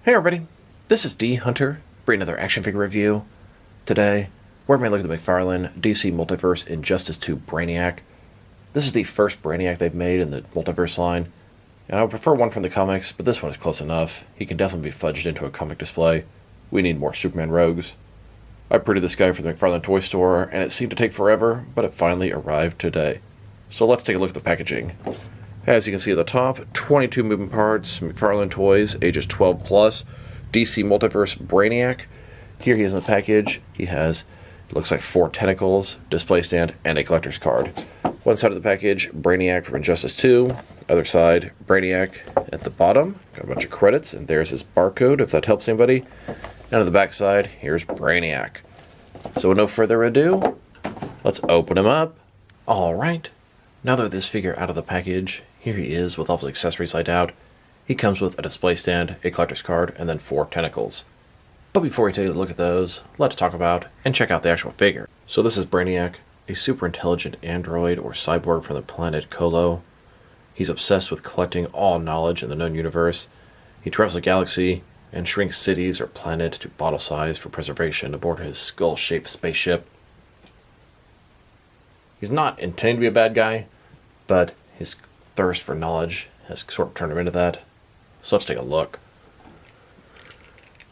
Hey everybody, this is D Hunter, bringing another action figure review. Today, we're going to look at the McFarlane DC Multiverse Injustice 2 Brainiac. This is the first Brainiac they've made in the Multiverse line, and I would prefer one from the comics, but this one is close enough. He can definitely be fudged into a comic display. We need more Superman rogues. I pre-ordered this guy for the McFarlane toy store, and it seemed to take forever, but it finally arrived today. So let's take a look at the packaging. As you can see at the top, 22 moving parts, McFarlane toys, ages 12 plus, DC Multiverse Brainiac. Here he is in the package. He has, it looks like 4 tentacles, display stand, and a collector's card. One side of the package, Brainiac from Injustice 2. Other side, Brainiac at the bottom. Got a bunch of credits, and there's his barcode, if that helps anybody. And on the back side, here's Brainiac. So with no further ado, let's open him up. Alright, now that this figure out of the package, here he is with all his accessories laid out. He comes with a display stand, a collector's card, and then 4 tentacles. But before we take a look at those, let's talk about and check out the actual figure. So this is Brainiac, a super intelligent android or cyborg from the planet Colo. He's obsessed with collecting all knowledge in the known universe. He travels the galaxy and shrinks cities or planets to bottle size for preservation aboard his skull-shaped spaceship. He's not intending to be a bad guy, but his thirst for knowledge has sort of turned him into that. So let's take a look.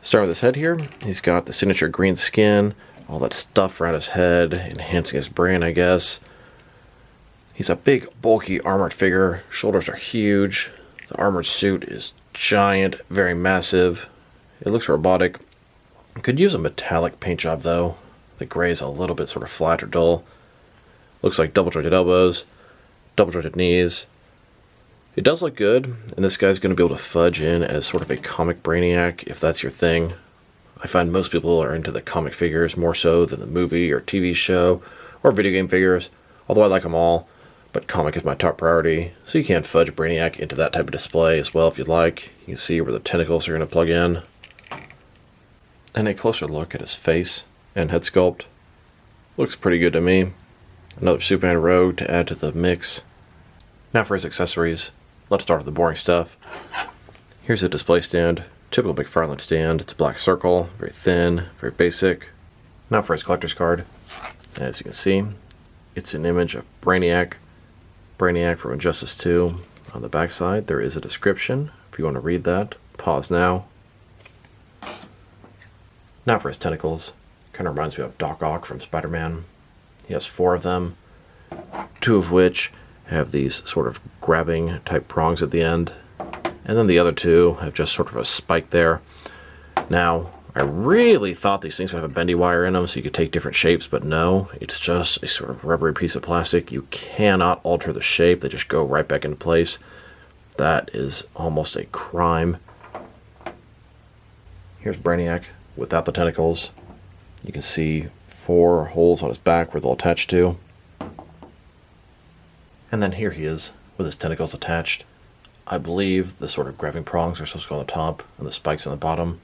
Starting with his head here, he's got the signature green skin, all that stuff around his head, enhancing his brain, I guess. He's a big, bulky, armored figure. Shoulders are huge. The armored suit is giant, very massive. It looks robotic. Could use a metallic paint job, though. The gray is a little bit sort of flat or dull. Looks like double-jointed elbows, double-jointed knees. It does look good, and this guy's going to be able to fudge in as sort of a comic Brainiac, if that's your thing. I find most people are into the comic figures more so than the movie or TV show or video game figures, although I like them all, but comic is my top priority, so you can fudge Brainiac into that type of display as well if you'd like. You can see where the tentacles are going to plug in. And a closer look at his face and head sculpt. Looks pretty good to me. Another Superman rogue to add to the mix. Now for his accessories. Let's start with the boring stuff. Here's a display stand. Typical McFarlane stand. It's a black circle, very thin, very basic. Now for his collector's card. As you can see, it's an image of Brainiac. Brainiac from Injustice 2. On the back side, there is a description. If you want to read that, pause now. Now for his tentacles. Kind of reminds me of Doc Ock from Spider-Man. He has 4 of them, 2 of which have these sort of grabbing type prongs at the end, and then the other 2 have just sort of a spike there. Now, I really thought these things would have a bendy wire in them so you could take different shapes, but no, it's just a sort of rubbery piece of plastic. You cannot alter the shape, they just go right back into place. That is almost a crime. Here's Brainiac without the tentacles. You can see 4 holes on his back where they'll attach to. And then here he is with his tentacles attached. I believe the sort of grabbing prongs are supposed to go on the top and the spikes on the bottom.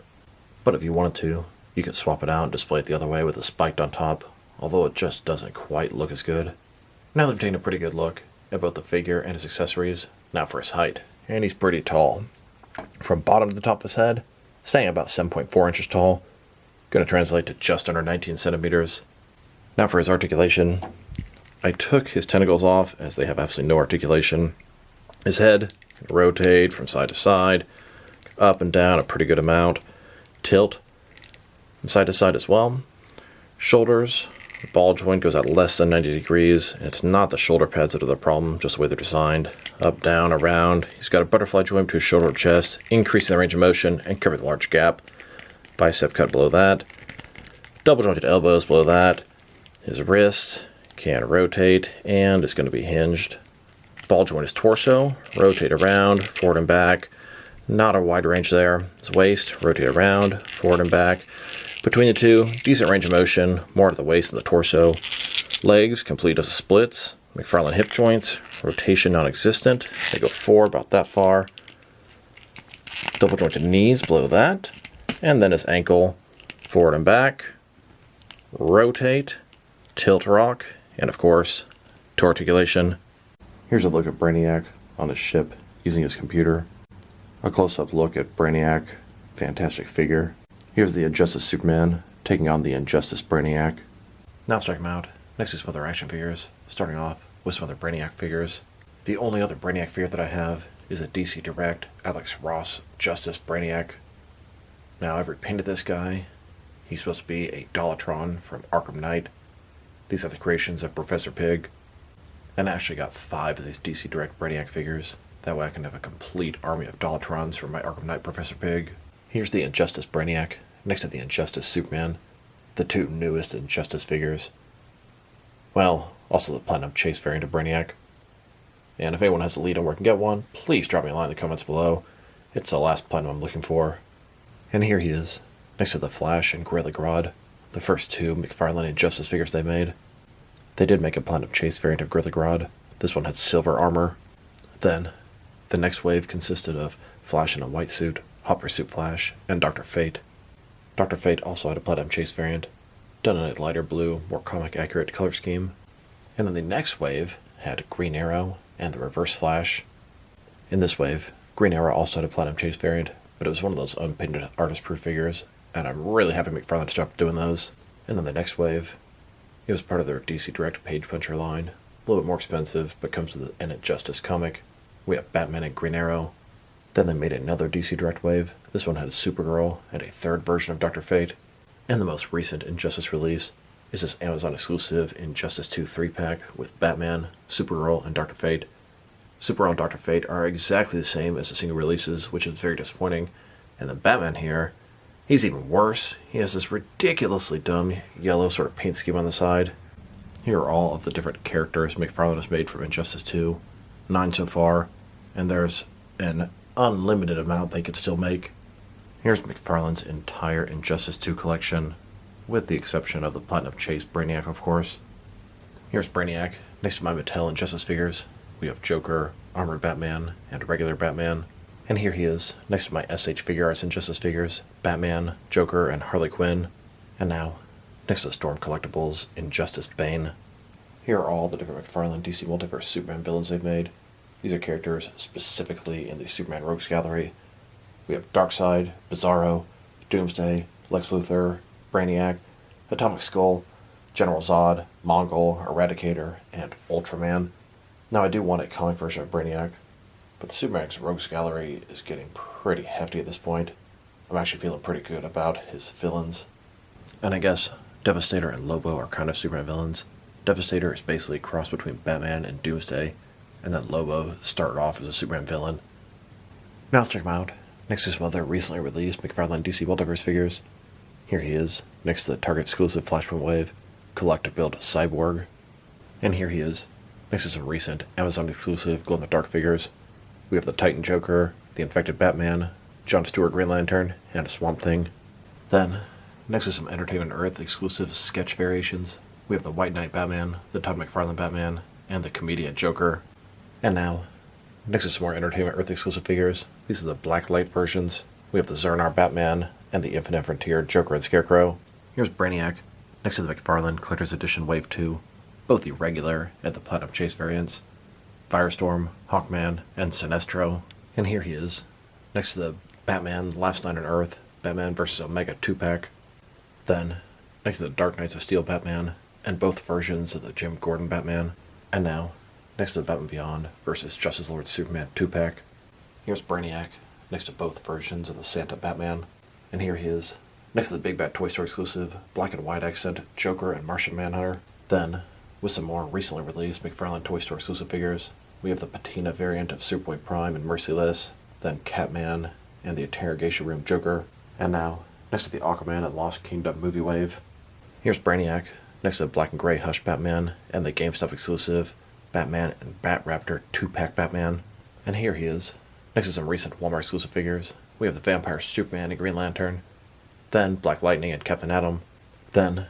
But if you wanted to, you could swap it out and display it the other way with the spiked on top, although it just doesn't quite look as good. Now that we've taken a pretty good look at both the figure and his accessories, now for his height. And he's pretty tall. From bottom to the top of his head, staying about 7.4 inches tall. Going to translate to just under 19 centimeters. Now for his articulation. I took his tentacles off as they have absolutely no articulation. His head can rotate from side to side, up and down a pretty good amount. Tilt from side to side as well. Shoulders, the ball joint goes out less than 90 degrees, and it's not the shoulder pads that are the problem, just the way they're designed. Up, down, around. He's got a butterfly joint to his shoulder or chest, increasing the range of motion and covering the large gap. Bicep cut below that. Double jointed elbows below that. His wrist can rotate and is going to be hinged. Ball joint his torso, rotate around, forward and back. Not a wide range there. His waist, rotate around, forward and back. Between the two, decent range of motion, more at the waist than the torso. Legs, complete as splits. McFarlane hip joints, rotation non-existent. They go forward about that far. Double jointed knees below that. And then his ankle, forward and back. Rotate, tilt rock, and of course, to articulation. Here's a look at Brainiac on his ship using his computer. A close-up look at Brainiac Fantastic figure. Here's the Injustice Superman taking on the Injustice Brainiac. Now let's check him out. Next to some other action figures, starting off with some other Brainiac figures. The only other Brainiac figure that I have is a DC Direct Alex Ross Justice Brainiac. Now I've repainted this guy. He's supposed to be a Dollotron from Arkham Knight. These are the creations of Professor Pig. And I actually got 5 of these DC Direct Brainiac figures. That way I can have a complete army of Dollotrons from my Arkham Knight Professor Pig. Here's the Injustice Brainiac, next to the Injustice Superman, the 2 newest Injustice figures. Well, also the Platinum Chase variant of Brainiac. And if anyone has a lead on where I can get one, please drop me a line in the comments below. It's the last Platinum I'm looking for. And here he is, next to the Flash and Gorilla Grodd, the first 2 McFarlane Injustice figures they made. They did make a Platinum Chase variant of Gorilla Grodd. This one had silver armor. Then, the next wave consisted of Flash in a white suit, Hot Pursuit Flash, and Dr. Fate. Dr. Fate also had a Platinum Chase variant, done in a lighter blue, more comic-accurate color scheme. And then the next wave had Green Arrow and the Reverse Flash. In this wave, Green Arrow also had a Platinum Chase variant, but it was one of those unpainted artist-proof figures, and I'm really happy McFarlane stopped doing those. And then the next wave, it was part of their DC Direct Page Puncher line. A little bit more expensive, but comes with an Injustice comic. We have Batman and Green Arrow. Then they made another DC Direct wave. This one had Supergirl and a 3rd version of Dr. Fate. And the most recent Injustice release is this Amazon exclusive Injustice 2 3-pack with Batman, Supergirl, and Dr. Fate. Supergirl and Dr. Fate are exactly the same as the single releases, which is very disappointing. And then Batman here, he's even worse. He has this ridiculously dumb yellow sort of paint scheme on the side. Here are all of the different characters McFarlane has made from Injustice 2. 9 so far, and there's an unlimited amount they could still make. Here's McFarlane's entire Injustice 2 collection, with the exception of the Platinum Chase Brainiac, of course. Here's Brainiac, next to my Mattel Injustice figures. We have Joker, Armored Batman, and regular Batman. And here he is, next to my SH Figure Arts Injustice figures, Batman, Joker, and Harley Quinn. And now, next to Storm Collectibles, Injustice Bane. Here are all the different McFarlane DC Multiverse Superman villains they've made. These are characters specifically in the Superman Rogues Gallery. We have Darkseid, Bizarro, Doomsday, Lex Luthor, Brainiac, Atomic Skull, General Zod, Mongol, Eradicator, and Ultraman. Now I do want a comic version of Brainiac, but the Superman Rogues Gallery is getting pretty hefty at this point. I'm actually feeling pretty good about his villains. And I guess Devastator and Lobo are kind of Superman villains. Devastator is basically a cross between Batman and Doomsday, and then Lobo started off as a Superman villain. Now let's check him out, next to some other recently released McFarlane DC Multiverse figures. Here he is, next to the Target exclusive Flashpoint Wave, collect-to-build Cyborg. And here he is, next to some recent Amazon exclusive glow-in-the-dark figures. We have the Titan Joker, the Infected Batman, Jon Stewart Green Lantern, and Swamp Thing. Then, next to some Entertainment Earth exclusive sketch variations, we have the White Knight Batman, the Todd McFarlane Batman, and the Comedian Joker. And now, next to some more Entertainment Earth exclusive figures, these are the Black Light versions. We have the Zernar Batman and the Infinite Frontier Joker and Scarecrow. Here's Brainiac, next to the McFarlane Collector's Edition Wave 2, both the regular and the Platinum Chase variants. Firestorm, Hawkman, and Sinestro. And here he is, next to the Batman Last Night on Earth, Batman vs. Omega 2-pack. Then, next to the Dark Knights of Steel Batman, and both versions of the Jim Gordon Batman. And now, next to the Batman Beyond versus Justice Lord Superman 2-pack. Here's Brainiac, next to both versions of the Santa Batman. And here he is, next to the Big Bat Toy Store exclusive, black and white accent, Joker and Martian Manhunter. Then, with some more recently released McFarlane Toy Store exclusive figures, we have the Patina variant of Superboy Prime and Merciless, then Catman and the Interrogation Room Joker. And now, next to the Aquaman and Lost Kingdom movie wave. Here's Brainiac, next to the Black and Gray Hush Batman and the GameStop exclusive Batman and Bat Raptor 2-pack Batman. And here he is, next to some recent Walmart exclusive figures. We have the Vampire Superman and Green Lantern, then Black Lightning and Captain Atom. Then,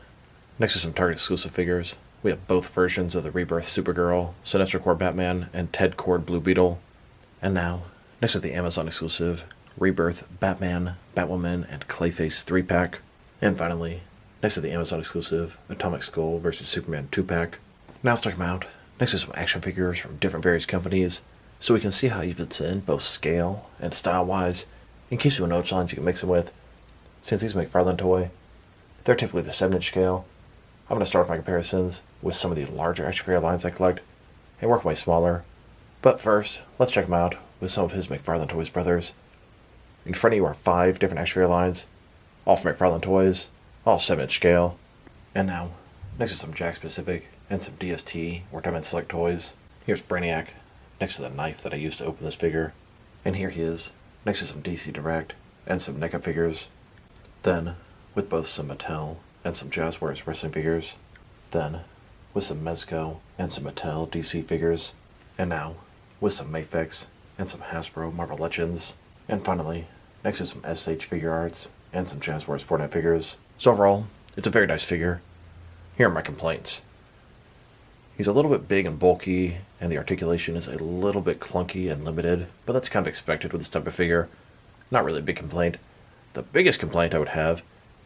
next to some Target exclusive figures, we have both versions of the Rebirth Supergirl, Sinestro Corps Batman, and Ted Kord Blue Beetle. And now, next to the Amazon exclusive Rebirth Batman, Batwoman, and Clayface 3-pack. And finally, next to the Amazon exclusive Atomic Skull vs. Superman 2-pack. Now let's check them out, next to some action figures from different various companies, so we can see how he fits in both scale and style-wise in case you know which lines you can mix them with. Since these are McFarlane toy, they're typically the 7-inch scale. I'm going to start with my comparisons with some of the larger action figure lines I collect and work my smaller. But first, let's check them out with some of his McFarlane Toys brothers. In front of you are 5 different action figure lines, all from McFarlane Toys, all 7-inch scale. And now, next to some Jack specific and some DST or Diamond Select toys, here's Brainiac next to the knife that I used to open this figure. And here he is next to some DC Direct and some NECA figures. Then, with both some Mattel and some Jazzwares wrestling figures. Then, with some Mezco and some Mattel DC figures. And now, with some Mafex and some Hasbro Marvel Legends. And finally, next to some SH figure arts and some Jazzwares Fortnite figures. So overall, it's a very nice figure. Here are my complaints. He's a little bit big and bulky, and the articulation is a little bit clunky and limited, but that's kind of expected with this type of figure. Not really a big complaint. The biggest complaint I would have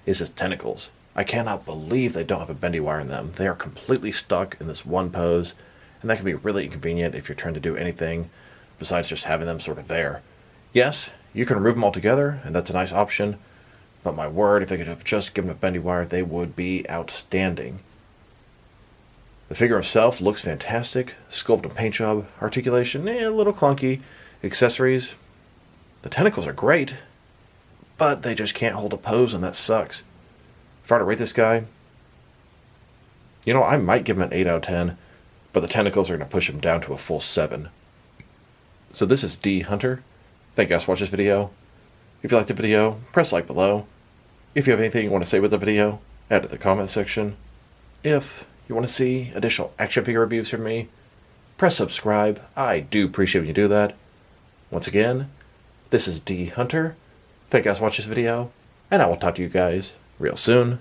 is his tentacles. I cannot believe they don't have a bendy wire in them. They are completely stuck in this one pose, and that can be really inconvenient if you're trying to do anything besides just having them sort of there. Yes, you can remove them altogether, and that's a nice option, but my word, if they could have just given a bendy wire, they would be outstanding. The figure himself looks fantastic. Sculpt and paint job. Articulation, a little clunky. Accessories, the tentacles are great, but they just can't hold a pose, and that sucks. If I were to rate this guy, I might give him an 8 out of 10, but the tentacles are going to push him down to a full 7. So this is D Hunter. Thank you guys for watching this video. If you liked the video, press like below. If you have anything you want to say with the video, add it to the comment section. If you want to see additional action figure reviews from me, press subscribe. I do appreciate when you do that. Once again, this is D Hunter. Thank you guys for watching this video, and I will talk to you guys real soon.